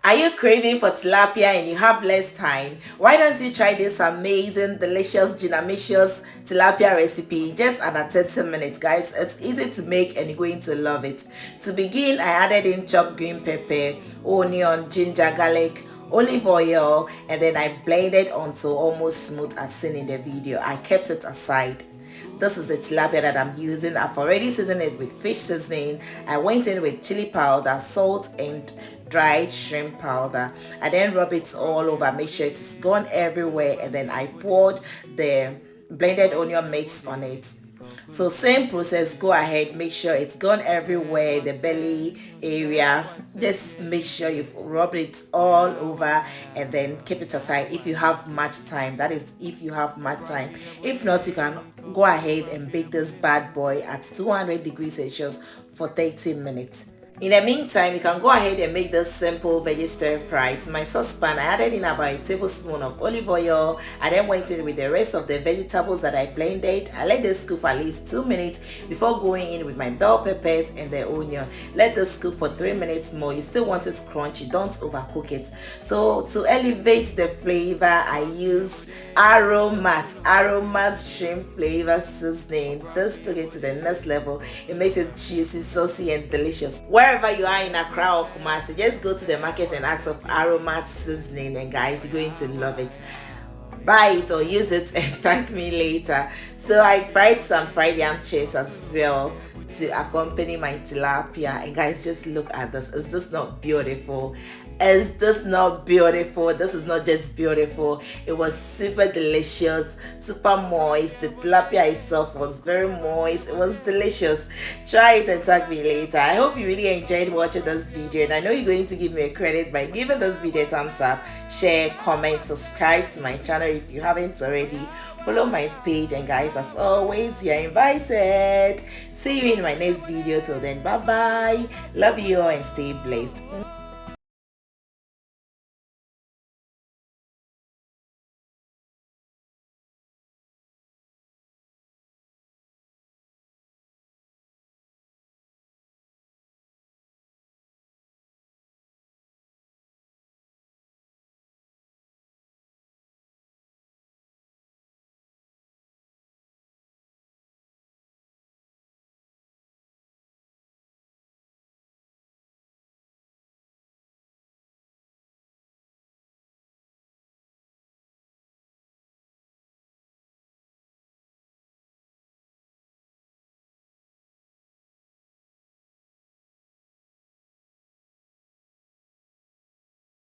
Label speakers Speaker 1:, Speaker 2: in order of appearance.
Speaker 1: Are you craving for tilapia and you have less time? Why don't you try this amazing, delicious, ginamicious tilapia recipe in just under 30 minutes, guys? It's easy to make and you're going to love it. To begin, I added in chopped green pepper, onion, ginger, garlic, olive oil, and then I blended until almost smooth as seen in the video. I kept it aside. This is the tilapia that I'm using. I've already seasoned it with fish seasoning. I went in with chili powder, salt, and dried shrimp powder. I then rub it all over, make sure it's gone everywhere, and then I poured the blended onion mix on it. So same process, go ahead, make sure it's gone everywhere, the belly area. Just make sure you've rubbed it all over and then keep it aside if you have much time. That is if you have much time. If not, you can go ahead and bake this bad boy at 200 degrees Celsius for 30 minutes. In the meantime, you can go ahead and make this simple veggie stir fry. To my saucepan, I added in about a tablespoon of olive oil. I then went in with the rest of the vegetables that I blended. I let this cook for at least 2 minutes before going in with my bell peppers and the onion. Let this cook for 3 minutes more. You still want it crunchy, don't overcook it. So to elevate the flavor, I use aromat shrimp flavor seasoning. This took it to the next level. It makes it juicy, saucy, and delicious. Wherever you are in Accra or Kumasi, just go to the market and ask for aromat seasoning, and guys, you're going to love it. Buy it or use it and thank me later. So I fried some fried yam chips as well to accompany my tilapia, and guys, just look at this. Is this not beautiful? Is this not beautiful? This is not just beautiful, it was super delicious, super moist. The tilapia itself was very moist. It was delicious. Try it and tag me later. I hope you really enjoyed watching this video, and I know you're going to give me a credit by giving this video a thumbs up, share, comment, subscribe to my channel if you haven't already, follow my page, and guys, as always, you're invited. See you in my next video. Till then, bye bye, love you all and stay blessed.